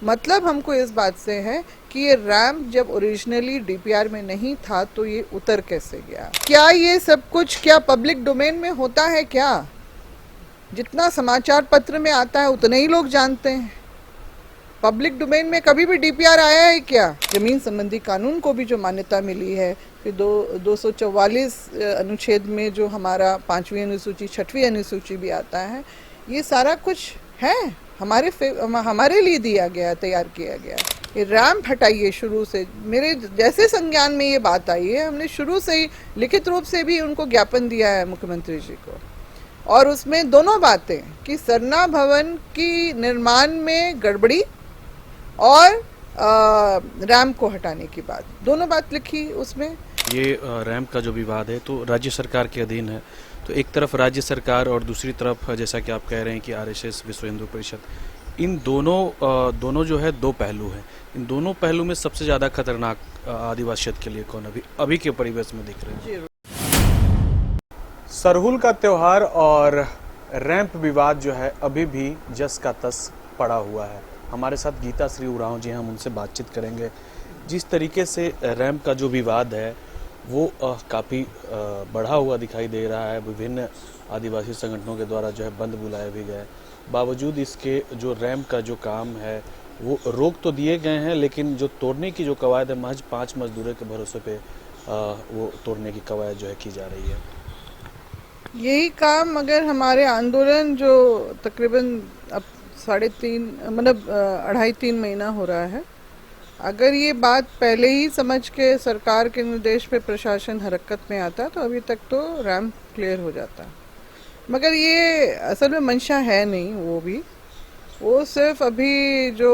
मतलब हमको इस बात से है कि ये रैम्प जब ओरिजिनली डीपीआर में नहीं था तो ये उतर कैसे गया? क्या ये सब कुछ क्या पब्लिक डोमेन में होता है? क्या जितना समाचार पत्र में आता है उतने ही लोग जानते हैं? पब्लिक डोमेन में कभी भी डीपीआर आया है क्या? जमीन संबंधी कानून को भी जो मान्यता मिली है, फिर 244 अनुच्छेद में जो हमारा 5वीं अनुसूची 6वीं अनुसूची भी आता है, ये सारा कुछ है हमारे लिए दिया गया, तैयार किया गया। ये रैम्प हटाइए शुरू से, मेरे जैसे संज्ञान में ये बात आई है, हमने शुरू से ही लिखित रूप से भी उनको ज्ञापन दिया है मुख्यमंत्री जी को, और उसमें दोनों बातें कि सरना भवन की निर्माण में गड़बड़ी और रैम्प को हटाने की बात, दोनों बात लिखी उसमें। ये रैम्प का जो विवाद है तो राज्य सरकार के अधीन है, तो एक तरफ राज्य सरकार और दूसरी तरफ जैसा कि आप कह रहे हैं कि आरएसएस, विश्व हिंदू परिषद, इन दोनों जो है दो पहलू हैं। इन दोनों पहलू में सबसे ज़्यादा खतरनाक आदिवासियत के लिए कौन अभी के परिवेश में दिख रहे हैं? सरहुल का त्योहार और रैंप विवाद जो है अभी भी जस का तस पड़ा हुआ है। हमारे साथ गीता श्री उरांव जी हैं, हम उनसे बातचीत करेंगे। जिस तरीके से रैंप का जो विवाद है वो काफ़ी बढ़ा हुआ दिखाई दे रहा है। विभिन्न आदिवासी संगठनों के द्वारा जो है बंद बुलाए भी गए, बावजूद इसके जो रैंप का जो काम है वो रोक तो दिए गए हैं, लेकिन जो तोड़ने की जो कवायद है महज 5 मजदूरों के भरोसे पे वो तोड़ने की कवायद जो है की जा रही है। यही काम अगर हमारे आंदोलन जो तकरीबन अब 3.5 मतलब 2.5-3 महीना हो रहा है, अगर ये बात पहले ही समझ के सरकार के निर्देश पे प्रशासन हरकत में आता तो अभी तक तो रैम्प क्लियर हो जाता। मगर ये असल में मंशा है नहीं, वो सिर्फ अभी जो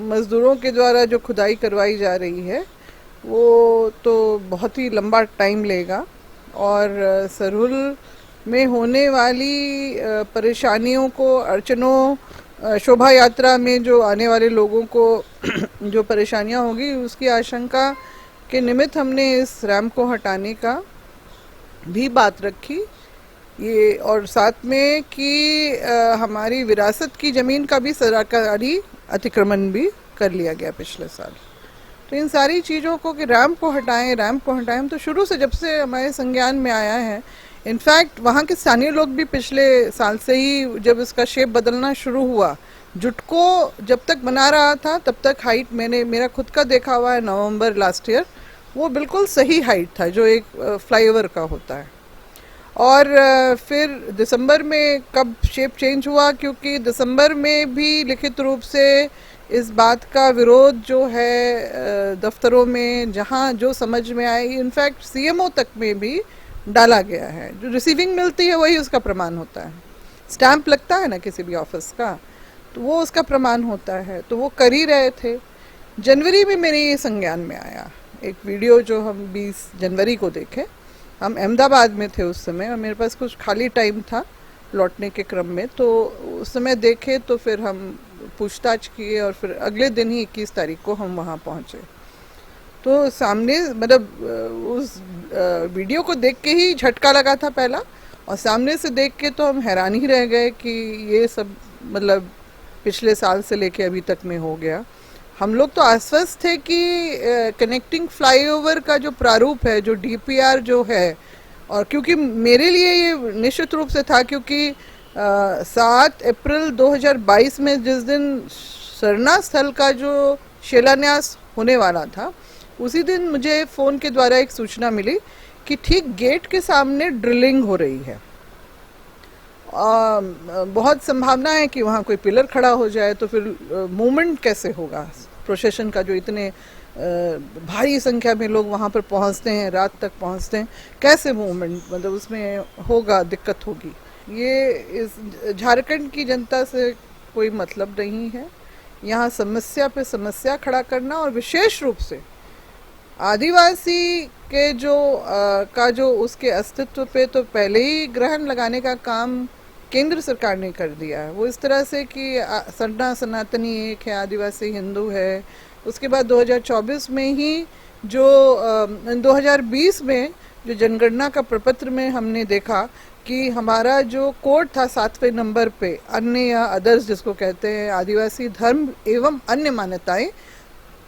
मज़दूरों के द्वारा जो खुदाई करवाई जा रही है वो तो बहुत ही लंबा टाइम लेगा, और सरहुल में होने वाली परेशानियों को, अड़चनों, शोभा यात्रा में जो आने वाले लोगों को जो परेशानियां होगी उसकी आशंका के निमित्त हमने इस रैम्प को हटाने का भी बात रखी। ये और साथ में कि हमारी विरासत की ज़मीन का भी सरकारी अतिक्रमण भी कर लिया गया पिछले साल। तो इन सारी चीज़ों को कि रैम्प को हटाएं तो शुरू से जब से हमारे संज्ञान में आया है। इनफैक्ट वहाँ के स्थानीय लोग भी पिछले साल से ही, जब इसका शेप बदलना शुरू हुआ, जुटको जब तक बना रहा था तब तक हाइट मेरा खुद का देखा हुआ है नवंबर लास्ट ईयर, वो बिल्कुल सही हाइट था जो एक फ्लाईओवर का होता है। और फिर दिसंबर में कब शेप चेंज हुआ, क्योंकि दिसंबर में भी लिखित रूप से इस बात का विरोध जो है दफ्तरों में जहाँ जो समझ में आए, इनफैक्ट सीएमओ तक में भी डाला गया है। जो रिसीविंग मिलती है वही उसका प्रमाण होता है, स्टैंप लगता है ना किसी भी ऑफिस का, तो वो उसका प्रमाण होता है। तो वो कर ही रहे थे। जनवरी में मेरे ये संज्ञान में आया एक वीडियो जो हम 20 जनवरी को देखे। हम अहमदाबाद में थे उस समय और मेरे पास कुछ खाली टाइम था लौटने के क्रम में, तो उस समय देखे तो फिर हम पूछताछ किए और फिर अगले दिन ही 21 तारीख को हम वहाँ पहुँचे। तो सामने मतलब उस वीडियो को देख के ही झटका लगा था पहला, और सामने से देख के तो हम हैरान ही रह गए कि ये सब मतलब पिछले साल से लेके अभी तक में हो गया। हम लोग तो आश्वस्त थे कि कनेक्टिंग फ्लाईओवर का जो प्रारूप है, जो डीपीआर जो है, और क्योंकि मेरे लिए ये निश्चित रूप से था, क्योंकि 7 अप्रैल 2022 में जिस दिन सरना स्थल का जो शिलान्यास होने वाला था, उसी दिन मुझे फ़ोन के द्वारा एक सूचना मिली कि ठीक गेट के सामने ड्रिलिंग हो रही है। बहुत संभावना है कि वहाँ कोई पिलर खड़ा हो जाए, तो फिर मूवमेंट कैसे होगा प्रोसेशन का, जो इतने भारी संख्या में लोग वहाँ पर पहुँचते हैं, रात तक पहुँचते हैं, कैसे मूवमेंट मतलब उसमें होगा, दिक्कत होगी। ये इस झारखंड की जनता से कोई मतलब नहीं है। यहाँ समस्या पे समस्या खड़ा करना, और विशेष रूप से आदिवासी के जो उसके अस्तित्व पे तो पहले ही ग्रहण लगाने का काम केंद्र सरकार ने कर दिया है। वो इस तरह से कि सरना सनातनी एक है, आदिवासी हिंदू है। उसके बाद 2024 में ही जो 2020 में जो जनगणना का प्रपत्र में हमने देखा कि हमारा जो कोड था 7वें नंबर पे, अन्य या अदर्स जिसको कहते हैं, आदिवासी धर्म एवं अन्य मान्यताएं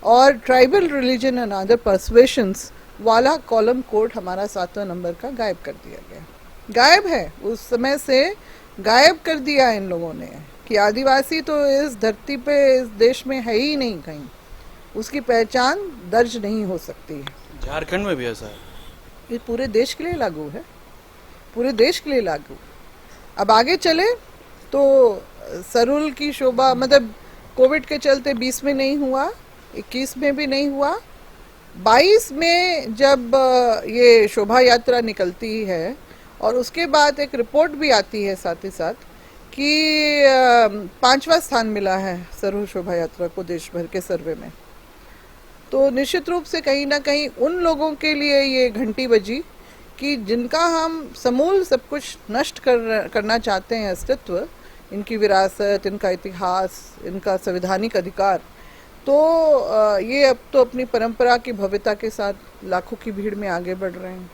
और ट्राइबल रिलीजन एंड अदर पर्सुएशंस वाला कॉलम कोड हमारा 7वें नंबर का गायब कर दिया गया। गायब है, उस समय से गायब कर दिया इन लोगों ने कि आदिवासी तो इस धरती पे, इस देश में है ही नहीं, कहीं उसकी पहचान दर्ज नहीं हो सकती है। झारखंड में भी ऐसा है? ये पूरे देश के लिए लागू है, पूरे देश के लिए लागू। अब आगे चले तो सरुल की शोभा, मतलब कोविड के चलते 20 में नहीं हुआ, 21 में भी नहीं हुआ, 22 में जब ये शोभा यात्रा निकलती है और उसके बाद एक रिपोर्ट भी आती है साथ ही साथ कि 5वां स्थान मिला है सरुल शोभा यात्रा को देश भर के सर्वे में, तो निश्चित रूप से कहीं ना कहीं उन लोगों के लिए ये घंटी बजी कि जिनका हम समूल सब कुछ नष्ट करना चाहते हैं, अस्तित्व, इनकी विरासत, इनका इतिहास, इनका संवैधानिक अधिकार, तो ये अब तो अपनी परंपरा की भव्यता के साथ लाखों की भीड़ में आगे बढ़ रहे हैं।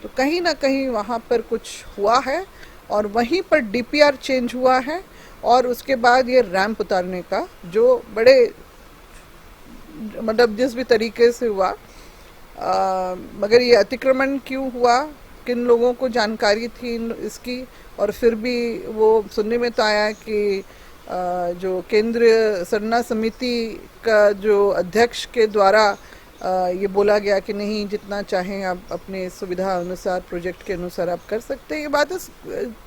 तो कहीं ना कहीं वहाँ पर कुछ हुआ है और वहीं पर डीपीआर चेंज हुआ है और उसके बाद ये रैंप उतारने का जो बड़े, मतलब जिस भी तरीके से हुआ, मगर ये अतिक्रमण क्यों हुआ, किन लोगों को जानकारी थी इसकी, और फिर भी वो सुनने में तो आया कि जो केंद्रीय सरना समिति का जो अध्यक्ष के द्वारा ये बोला गया कि नहीं, जितना चाहें आप अपने सुविधा अनुसार, प्रोजेक्ट के अनुसार आप कर सकते हैं। ये बातें,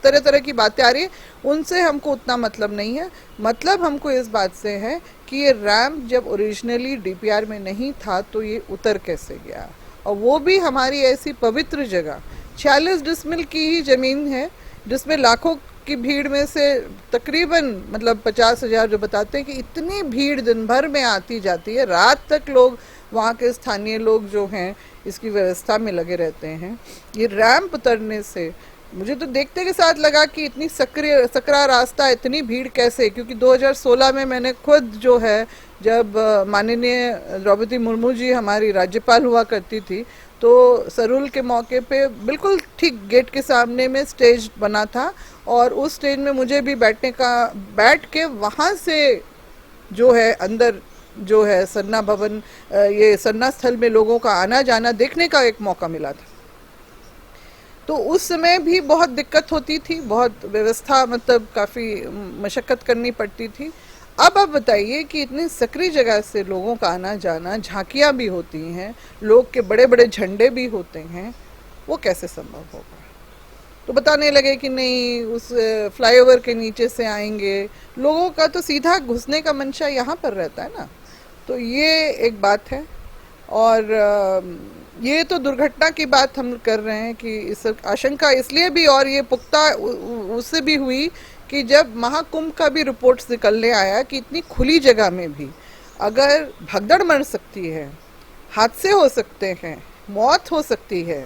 तरह तरह की बातें आ रही है, उनसे हमको उतना मतलब नहीं है। मतलब हमको इस बात से है कि ये रैम्प जब ओरिजिनली डीपीआर में नहीं था तो ये उतर कैसे गया, और वो भी हमारी ऐसी पवित्र जगह 46 डिसमिल की ही ज़मीन है जिसमें लाखों की भीड़ में से तकरीबन, मतलब 50,000 जो बताते हैं कि इतनी भीड़ दिन भर में आती जाती है, रात तक लोग, वहाँ के स्थानीय लोग जो हैं इसकी व्यवस्था में लगे रहते हैं। ये रैंप उतरने से मुझे तो देखते के साथ लगा कि इतनी सकरा रास्ता, इतनी भीड़ कैसे, क्योंकि 2016 में मैंने खुद जो है, जब माननीय द्रौपदी मुर्मू जी हमारी राज्यपाल हुआ करती थी, तो सरुल के मौके पे बिल्कुल ठीक गेट के सामने में स्टेज बना था और उस स्टेज में मुझे भी बैठ के वहाँ से जो है अंदर जो है सरना भवन, ये सरना स्थल में लोगों का आना जाना देखने का एक मौका मिला था। तो उस समय भी बहुत दिक्कत होती थी, बहुत व्यवस्था, मतलब काफ़ी मशक्क़त करनी पड़ती थी। अब आप बताइए कि इतनी सक्रिय जगह से लोगों का आना जाना, झांकियाँ भी होती हैं, लोग के बड़े बड़े झंडे भी होते हैं, वो कैसे संभव होगा? तो बताने लगे कि नहीं, उस फ्लाईओवर के नीचे से आएंगे, लोगों का तो सीधा घुसने का मंशा यहाँ पर रहता है ना। तो ये एक बात है, और ये तो दुर्घटना की बात हम कर रहे हैं कि इस आशंका इसलिए भी, और ये पुख्ता उससे भी हुई कि जब महाकुंभ का भी रिपोर्ट्स निकलने आया कि इतनी खुली जगह में भी अगर भगदड़ मच सकती है, हादसे हो सकते हैं, मौत हो सकती है,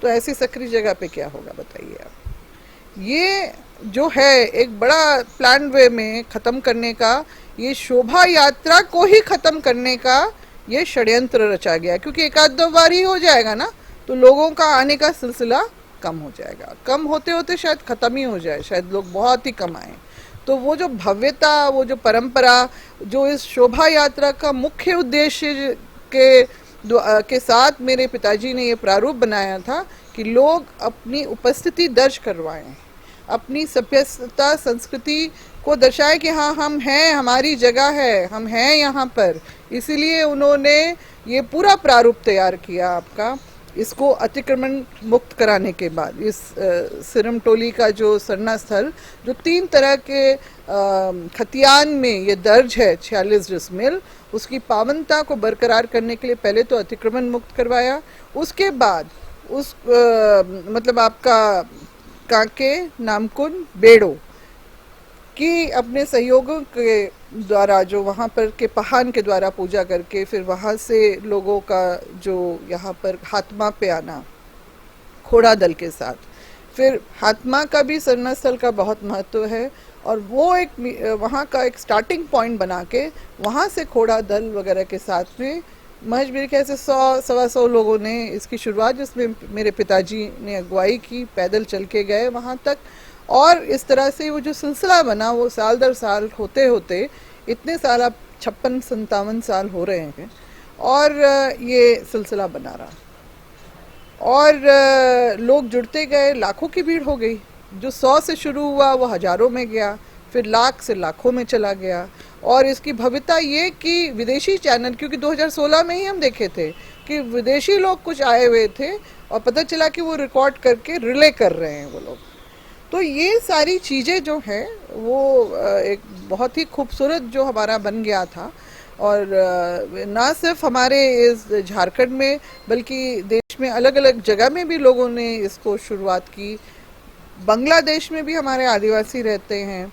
तो ऐसी सक्रिय जगह पे क्या होगा बताइए आप। ये जो है एक बड़ा प्लान वे में ख़त्म करने का, ये शोभा यात्रा को ही ख़त्म करने का ये षड्यंत्र रचा गया, क्योंकि एक आध दो बार ही हो जाएगा ना, तो लोगों का आने का सिलसिला कम हो जाएगा, कम होते होते शायद ख़त्म ही हो जाए, शायद लोग बहुत ही कम आए। तो वो जो भव्यता, वो जो परंपरा, जो इस शोभा यात्रा का मुख्य उद्देश्य के साथ मेरे पिताजी ने ये प्रारूप बनाया था कि लोग अपनी उपस्थिति दर्ज करवाएं, अपनी सभ्यता संस्कृति को दर्शाएं कि हाँ हम हैं, हमारी जगह है, हम हैं यहाँ पर। इसीलिए उन्होंने ये पूरा प्रारूप तैयार किया आपका, इसको अतिक्रमण मुक्त कराने के बाद। इस सिरम टोली का जो सरना स्थल, जो 3 तरह के खतियान में ये दर्ज है 46 डिसमिल, उसकी पावनता को बरकरार करने के लिए पहले तो अतिक्रमण मुक्त करवाया, उसके बाद उस मतलब आपका कांके, नामकुन, बेड़ो की अपने सहयोगों के द्वारा, जो वहाँ पर के पहान के द्वारा पूजा करके, फिर वहाँ से लोगों का जो यहाँ पर हातमा पे आना खोड़ा दल के साथ, फिर हातमा का भी सरना स्थल का बहुत महत्व है, और वो एक वहाँ का एक स्टार्टिंग पॉइंट बना के वहाँ से खोड़ा दल वगैरह के साथ में महज मेरे ख्याल से 100-125 लोगों ने इसकी शुरुआत, जिसमें मेरे पिताजी ने अगुवाई की, पैदल चल के गए वहाँ तक, और इस तरह से वो जो सिलसिला बना वो साल दर साल होते होते इतने साल, अब 56-57 साल हो रहे हैं, और ये सिलसिला बना रहा, और लोग जुड़ते गए, लाखों की भीड़ हो गई। जो 100 से शुरू हुआ वो हजारों में गया, फिर लाख से लाखों में चला गया। और इसकी भव्यता ये कि विदेशी चैनल, क्योंकि 2016 में ही हम देखे थे कि विदेशी लोग कुछ आए हुए थे और पता चला कि वो रिकॉर्ड करके रिले कर रहे हैं वो लोग। तो ये सारी चीज़ें जो हैं वो एक बहुत ही खूबसूरत जो हमारा बन गया था, और ना सिर्फ हमारे इस झारखंड में बल्कि देश में अलग अलग जगह में भी लोगों ने इसको शुरुआत की। बांग्लादेश में भी हमारे आदिवासी रहते हैं,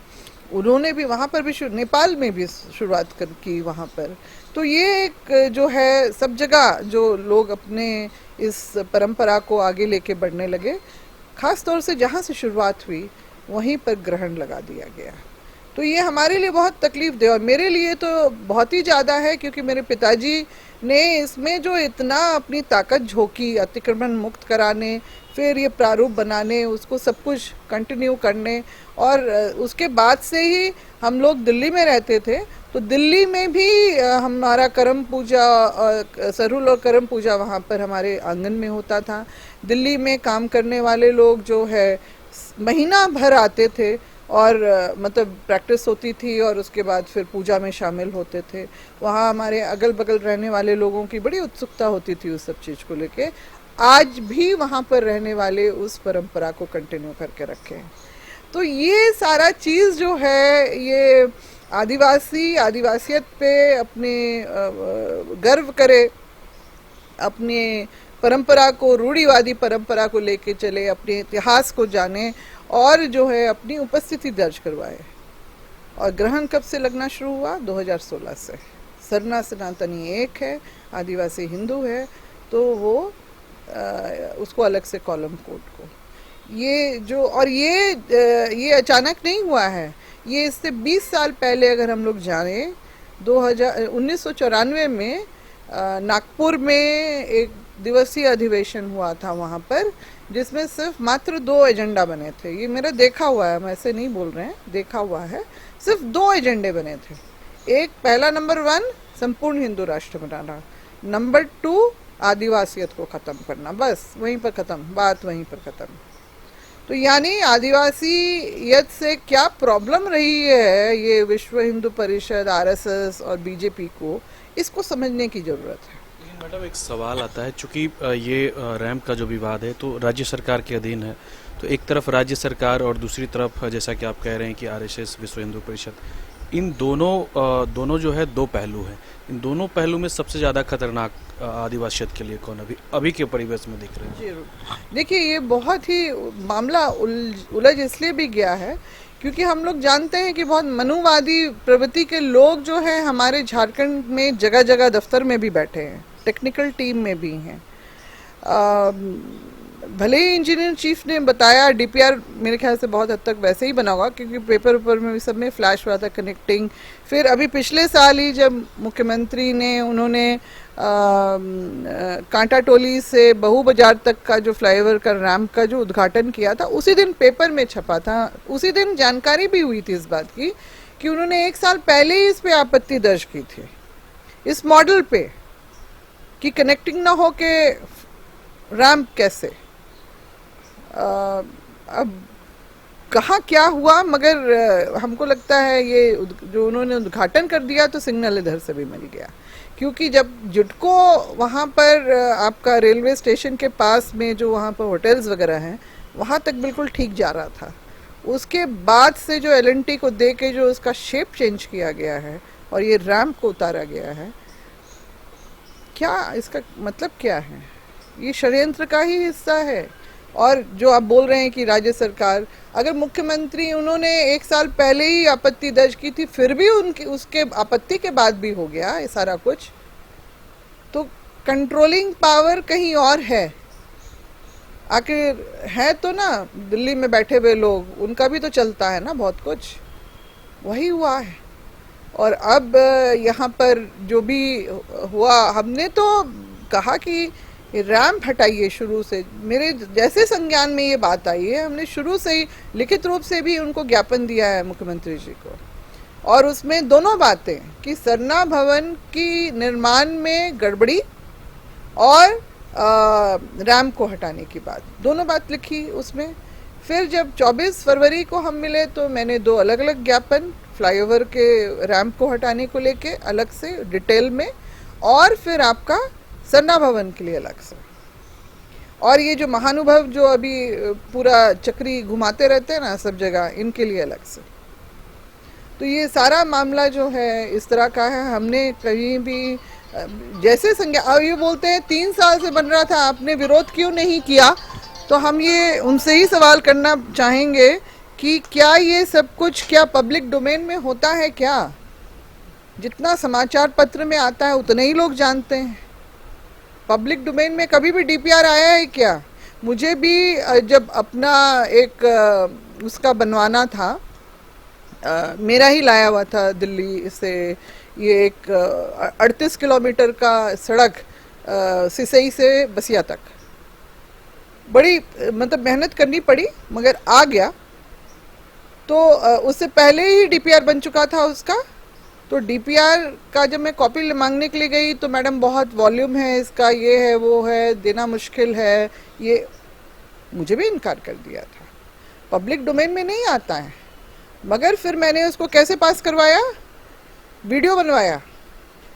उन्होंने भी वहाँ पर भी नेपाल में भी शुरुआत की वहाँ पर। तो ये एक जो है सब जगह जो लोग अपने इस परंपरा को आगे लेके बढ़ने लगे, ख़ास तौर से जहाँ से शुरुआत हुई वहीं पर ग्रहण लगा दिया गया। तो ये हमारे लिए बहुत तकलीफ दे, और मेरे लिए तो बहुत ही ज़्यादा है, क्योंकि मेरे पिताजी ने इसमें जो इतना अपनी ताकत झोंकी अतिक्रमण मुक्त कराने, फिर ये प्रारूप बनाने, उसको सब कुछ कंटिन्यू करने, और उसके बाद से ही हम लोग दिल्ली में रहते थे, तो दिल्ली में भी हमारा करम पूजा, सरुल और करम पूजा वहाँ पर हमारे आंगन में होता था। दिल्ली में काम करने वाले लोग जो है महीना भर आते थे, और मतलब प्रैक्टिस होती थी, और उसके बाद फिर पूजा में शामिल होते थे। वहाँ हमारे अगल बगल रहने वाले लोगों की बड़ी उत्सुकता होती थी उस सब चीज़ को लेके। आज भी वहाँ पर रहने वाले उस परंपरा को कंटिन्यू करके रखे हैं। तो ये सारा चीज़ जो है, ये आदिवासियत पे अपने गर्व करे, अपने परंपरा को, रूढ़िवादी परंपरा को लेके चले, अपने इतिहास को जाने, और जो है अपनी उपस्थिति दर्ज करवाए। और ग्रहण कब से लगना शुरू हुआ? 2016 से। सरना सनातनी एक है, आदिवासी हिंदू है, तो वो उसको अलग से कॉलम कोड को, ये जो, और ये अचानक नहीं हुआ है, ये इससे 20 साल पहले अगर हम लोग जाने, 1994 में नागपुर में एक दिवसीय अधिवेशन हुआ था वहाँ पर, जिसमें सिर्फ मात्र 2 एजेंडा बने थे। ये मेरा देखा हुआ है, हम ऐसे नहीं बोल रहे हैं, देखा हुआ है। सिर्फ 2 एजेंडे बने थे। एक, पहला नंबर 1 संपूर्ण हिंदू राष्ट्र बनाना, नंबर 2 आदिवासियत को ख़त्म करना, बस वहीं पर ख़त्म, बात वहीं पर ख़त्म। तो यानी आदिवासियत से क्या प्रॉब्लम रही है ये विश्व हिंदू परिषद, आरएसएस और बीजेपी को, इसको समझने की ज़रूरत है। मैडम एक सवाल आता है, चूंकि ये रैंप का जो विवाद है तो राज्य सरकार के अधीन है, तो एक तरफ राज्य सरकार और दूसरी तरफ जैसा कि आप कह रहे हैं कि आरएसएस, विश्व हिंदू परिषद, इन दोनों जो है 2 पहलू हैं। इन दोनों पहलू में सबसे ज़्यादा खतरनाक आदिवासियत के लिए कौन अभी के परिवेश में दिख रहे हैं? देखिए, ये बहुत ही मामला उलझ इसलिए भी गया है क्योंकि हम लोग जानते हैं कि बहुत मनुवादी प्रवृत्ति के लोग जो हैं हमारे झारखंड में जगह जगह दफ्तर में भी बैठे हैं, टेक्निकल टीम में भी हैं। भले ही इंजीनियर चीफ ने बताया, डीपीआर मेरे ख्याल से बहुत हद तक वैसे ही बना होगा, क्योंकि पेपर ऊपर में भी सब में फ्लैश हुआ था कनेक्टिंग। फिर अभी पिछले साल ही जब मुख्यमंत्री ने, उन्होंने कांटा टोली से बहु बाजार तक का जो फ्लाईओवर का रैम्प का जो उद्घाटन किया था, उसी दिन पेपर में छपा था, उसी दिन जानकारी भी हुई थी इस बात की कि उन्होंने 1 साल पहले ही इस पे आपत्ति दर्ज की थी, इस मॉडल पे, कि कनेक्टिंग ना हो के रैम्प कैसे। अब कहाँ क्या हुआ, मगर हमको लगता है ये जो उन्होंने उद्घाटन कर दिया तो सिग्नल इधर से भी मिल गया, क्योंकि जब जुटको वहाँ पर आपका रेलवे स्टेशन के पास में जो वहाँ पर होटल्स वगैरह हैं, वहाँ तक बिल्कुल ठीक जा रहा था। उसके बाद से जो एलएनटी को दे के जो उसका शेप चेंज किया गया है और ये रैम्प को उतारा गया है, क्या इसका मतलब क्या है? ये षड्यंत्र का ही हिस्सा है। और जो आप बोल रहे हैं कि राज्य सरकार, अगर मुख्यमंत्री, उन्होंने 1 साल पहले ही आपत्ति दर्ज की थी, फिर भी उनकी उसके आपत्ति के बाद भी हो गया ये सारा कुछ, तो कंट्रोलिंग पावर कहीं और है। आखिर है तो ना दिल्ली में बैठे हुए लोग, उनका भी तो चलता है ना बहुत कुछ, वही हुआ है। और अब यहाँ पर जो भी हुआ, हमने तो कहा कि रैंप हटाइए। शुरू से मेरे जैसे संज्ञान में ये बात आई है, हमने शुरू से ही लिखित रूप से भी उनको ज्ञापन दिया है मुख्यमंत्री जी को, और उसमें दोनों बातें कि सरना भवन की निर्माण में गड़बड़ी और रैंप को हटाने की बात, दोनों बात लिखी उसमें। फिर जब 24 फरवरी को हम मिले तो मैंने दो अलग अलग ज्ञापन, फ्लाईओवर के रैंप को हटाने को लेके अलग से डिटेल में, और फिर आपका सरना भवन के लिए अलग से, और ये जो महानुभव जो अभी पूरा चक्री घुमाते रहते हैं ना सब जगह, इनके लिए अलग से। तो ये सारा मामला जो है इस तरह का है। हमने कहीं भी जैसे संज्ञा, ये बोलते हैं 3 साल से बन रहा था, आपने विरोध क्यों नहीं किया, तो हम ये उनसे ही सवाल करना चाहेंगे कि क्या ये सब कुछ क्या पब्लिक डोमेन में होता है? क्या जितना समाचार पत्र में आता है उतने ही लोग जानते हैं? पब्लिक डोमेन में कभी भी डीपीआर आया है क्या? मुझे भी जब अपना एक उसका बनवाना था, मेरा ही लाया हुआ था दिल्ली से, ये एक 38 किलोमीटर का सड़क सिसई से बसिया तक, बड़ी मतलब मेहनत करनी पड़ी मगर आ गया। तो उससे पहले ही डीपीआर बन चुका था उसका। तो डीपीआर का जब मैं कॉपी मांगने के लिए गई तो मैडम बहुत वॉल्यूम है इसका, ये है वो है, देना मुश्किल है, ये मुझे भी इनकार कर दिया था। पब्लिक डोमेन में नहीं आता है। मगर फिर मैंने उसको कैसे पास करवाया, वीडियो बनवाया,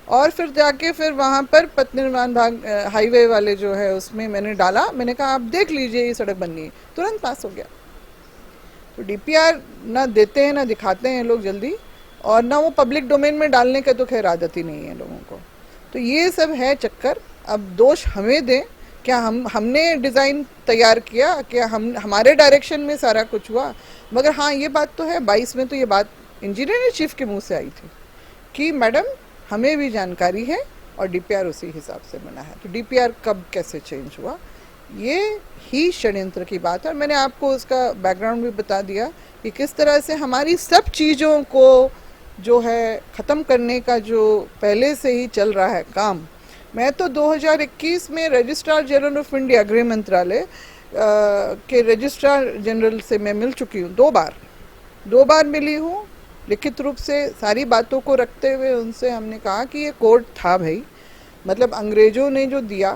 और फिर जाके फिर वहाँ पर पथ निर्माण भाग हाईवे वाले जो है उसमें मैंने डाला। मैंने कहा आप देख लीजिए ये सड़क बननी है, तुरंत पास हो गया। तो डीपीआर ना देते हैं ना दिखाते हैं लोग जल्दी, और ना वो पब्लिक डोमेन में डालने का तो खैर आदत ही नहीं है लोगों को। तो ये सब है चक्कर। अब दोष हमें दें, क्या हमने डिज़ाइन तैयार किया, क्या हमारे डायरेक्शन में सारा कुछ हुआ? मगर हाँ ये बात तो है, 22 में तो ये बात इंजीनियर चीफ के मुंह से आई थी कि मैडम हमें भी जानकारी है और डीपीआर उसी हिसाब से बना है। तो डीपीआर कब कैसे चेंज हुआ, ये ही षड्यंत्र की बात है। और मैंने आपको उसका बैकग्राउंड भी बता दिया कि किस तरह से हमारी सब चीज़ों को जो है ख़त्म करने का जो पहले से ही चल रहा है काम। मैं तो 2021 में रजिस्ट्रार जनरल ऑफ इंडिया, गृह मंत्रालय के रजिस्ट्रार जनरल से मैं मिल चुकी हूँ 2 बार मिली हूँ। लिखित रूप से सारी बातों को रखते हुए उनसे हमने कहा कि ये कोड था भाई, मतलब अंग्रेज़ों ने जो दिया,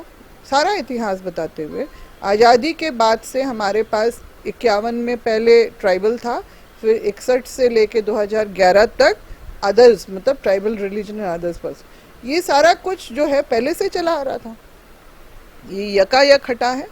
सारा इतिहास बताते हुए, आज़ादी के बाद से हमारे पास 51 में पहले ट्राइबल था, फिर 61 से लेके 2011 तक अदर्स, मतलब ट्राइबल रिलीजन एंड अदर्स बस। ये सारा कुछ जो है पहले से चला आ रहा था। ये यकायक हटा है,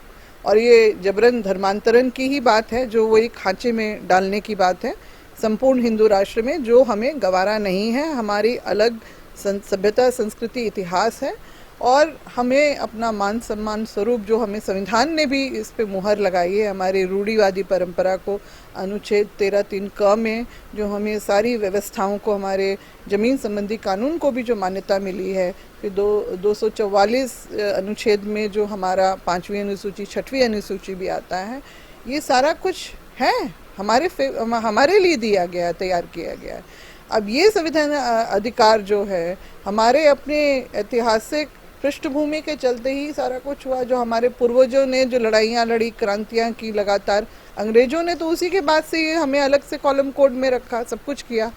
और ये जबरन धर्मांतरण की ही बात है, जो वही खांचे में डालने की बात है संपूर्ण हिंदू राष्ट्र में, जो हमें गवारा नहीं है। हमारी अलग सभ्यता, संस्कृति, इतिहास है, और हमें अपना मान सम्मान स्वरूप जो हमें संविधान ने भी इस पे मुहर लगाई है, हमारी रूढ़िवादी परंपरा को अनुच्छेद 13(3) क में जो हमें सारी व्यवस्थाओं को, हमारे ज़मीन संबंधी कानून को भी जो मान्यता मिली है, फिर 244 अनुच्छेद में जो हमारा 5वीं अनुसूची, 6वीं अनुसूची भी आता है, ये सारा कुछ है हमारे लिए दिया गया, तैयार किया गया है। अब ये संविधान अधिकार जो है हमारे अपने ऐतिहासिक पृष्ठभूमि के चलते ही सारा कुछ हुआ। जो हमारे पूर्वजों ने जो लड़ाइयाँ लड़ी, क्रांतियाँ की लगातार, अंग्रेज़ों ने तो उसी के बाद से ये हमें अलग से कॉलम कोड में रखा, सब कुछ किया।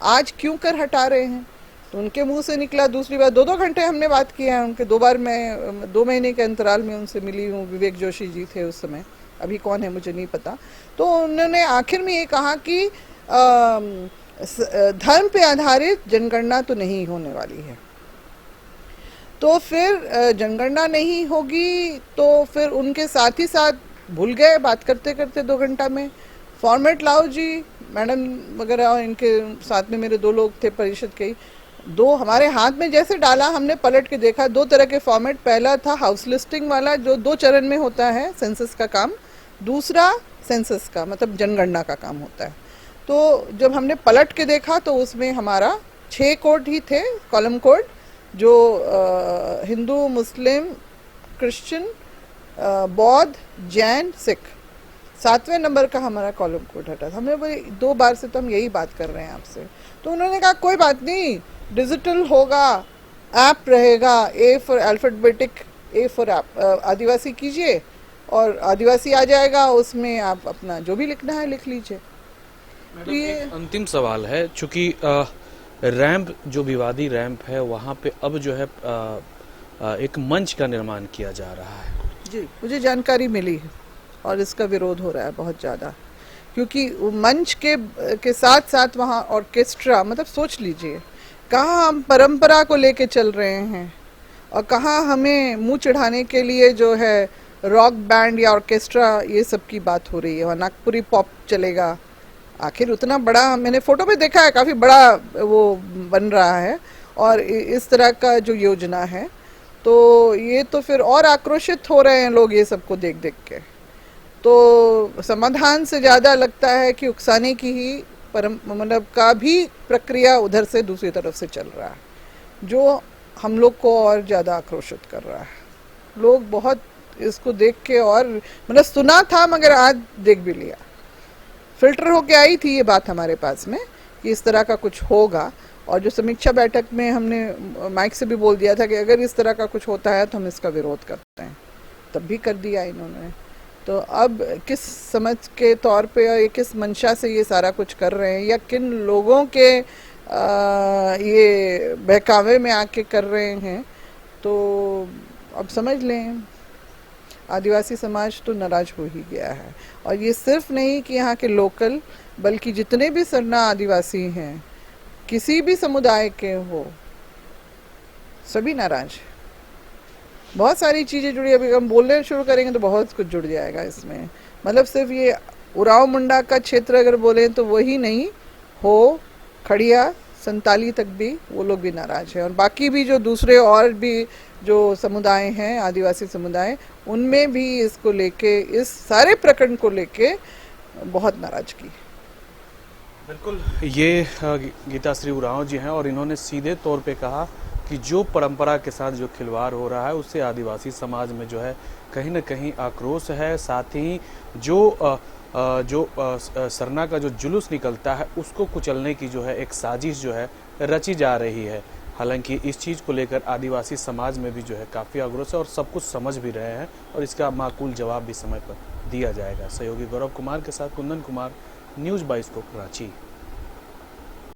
आज क्यों कर हटा रहे हैं? तो उनके मुंह से निकला। दूसरी बात, 2 घंटे हमने बात किया है उनके, 2 बार मैं 2 महीने के अंतराल में उनसे मिली हूँ। विवेक जोशी जी थे उस समय, अभी कौन है मुझे नहीं पता। तो उन्होंने आखिर में ये कहा कि धर्म पे आधारित जनगणना तो नहीं होने वाली है। तो फिर जनगणना नहीं होगी तो फिर उनके साथ ही साथ भूल गए बात करते करते 2 घंटा में। फॉर्मेट लाओ जी, मैडम वगैरह, इनके साथ में मेरे 2 लोग थे परिषद के ही, 2 हमारे हाथ में जैसे डाला, हमने पलट के देखा 2 तरह के फॉर्मेट। पहला था हाउस लिस्टिंग वाला जो 2 चरण में होता है सेंसस का काम, दूसरा सेंसस का मतलब जनगणना का काम होता है। तो जब हमने पलट के देखा तो उसमें हमारा 6 कोड ही थे, कॉलम कोड, जो हिंदू, मुस्लिम, क्रिश्चियन, बौद्ध, जैन, सिख, 7वें नंबर का हमारा कॉलम कोड हटा था। हमने बोले 2 बार से तो हम यही बात कर रहे हैं आपसे। तो उन्होंने कहा कोई बात नहीं, डिजिटल होगा, ऐप रहेगा, A for alphabetic, A for Adivasi कीजिए और आदिवासी आ जाएगा, उसमें आप अपना जो भी लिखना है लिख लीजिए। तो ये एक अंतिम सवाल है, चूंकि रैंप जो विवादी रैंप है वहाँ पे अब जो है एक मंच का निर्माण किया जा रहा है। जी, मुझे जानकारी मिली है और इसका विरोध हो रहा है बहुत ज़्यादा, क्योंकि वो मंच के साथ साथ वहाँ ऑर्केस्ट्रा, मतलब सोच लीजिए कहाँ हम परंपरा को लेके चल रहे हैं और कहाँ हमें मुंह चढ़ाने के लिए जो है रॉक बैंड या ऑर्केस्ट्रा ये सब की बात हो रही है, और नागपुरी पॉप चलेगा। आखिर उतना बड़ा, मैंने फोटो में देखा है, काफ़ी बड़ा वो बन रहा है और इस तरह का जो योजना है, तो ये तो फिर और आक्रोशित हो रहे हैं लोग ये सबको देख देख के। तो समाधान से ज़्यादा लगता है कि उकसाने की ही मतलब का भी प्रक्रिया उधर से दूसरी तरफ से चल रहा है, जो हम लोग को और ज़्यादा आक्रोशित कर रहा है। लोग बहुत इसको देख के, और मतलब सुना था मगर आज देख भी लिया। फिल्टर होके आई थी ये बात हमारे पास में कि इस तरह का कुछ होगा, और जो समीक्षा बैठक में हमने माइक से भी बोल दिया था कि अगर इस तरह का कुछ होता है तो हम इसका विरोध करते हैं, तब भी कर दिया इन्होंने। तो अब किस समझ के तौर पे या किस मंशा से ये सारा कुछ कर रहे हैं या किन लोगों के ये बहकावे में आके कर रहे हैं, तो अब समझ लें आदिवासी समाज तो नाराज हो ही गया है। और ये सिर्फ नहीं कि यहाँ के लोकल, बल्कि जितने भी सरना आदिवासी हैं, किसी भी समुदाय के हो, सभी नाराज हैं। बहुत सारी चीज़ें जुड़ी, अभी हम बोलने शुरू करेंगे तो बहुत कुछ जुड़ जाएगा इसमें। मतलब सिर्फ ये उराव मुंडा का क्षेत्र अगर बोलें तो वही नहीं हो, खड़िया संताली तक भी वो लोग भी नाराज हैं, और बाकी भी जो दूसरे और भी जो समुदाय हैं, आदिवासी समुदाय, उनमें भी इसको लेके, इस सारे प्रकरण को लेके बहुत नाराजगी। बिल्कुल, ये गीताश्री उरांव जी हैं और इन्होंने सीधे तौर पे कहा कि जो परंपरा के साथ जो खिलवाड़ हो रहा है उससे आदिवासी समाज में जो है कहीं ना कहीं आक्रोश है। साथ ही जो सरना का जो जुलूस निकलता है उसको कुचलने की जो है एक साजिश जो है रची जा रही है। हालांकि इस चीज़ को लेकर आदिवासी समाज में भी जो है काफ़ी आक्रोश है और सब कुछ समझ भी रहे हैं और इसका माकूल जवाब भी समय पर दिया जाएगा। सहयोगी गौरव कुमार के साथ कुंदन कुमार, न्यूज़ 22 रांची।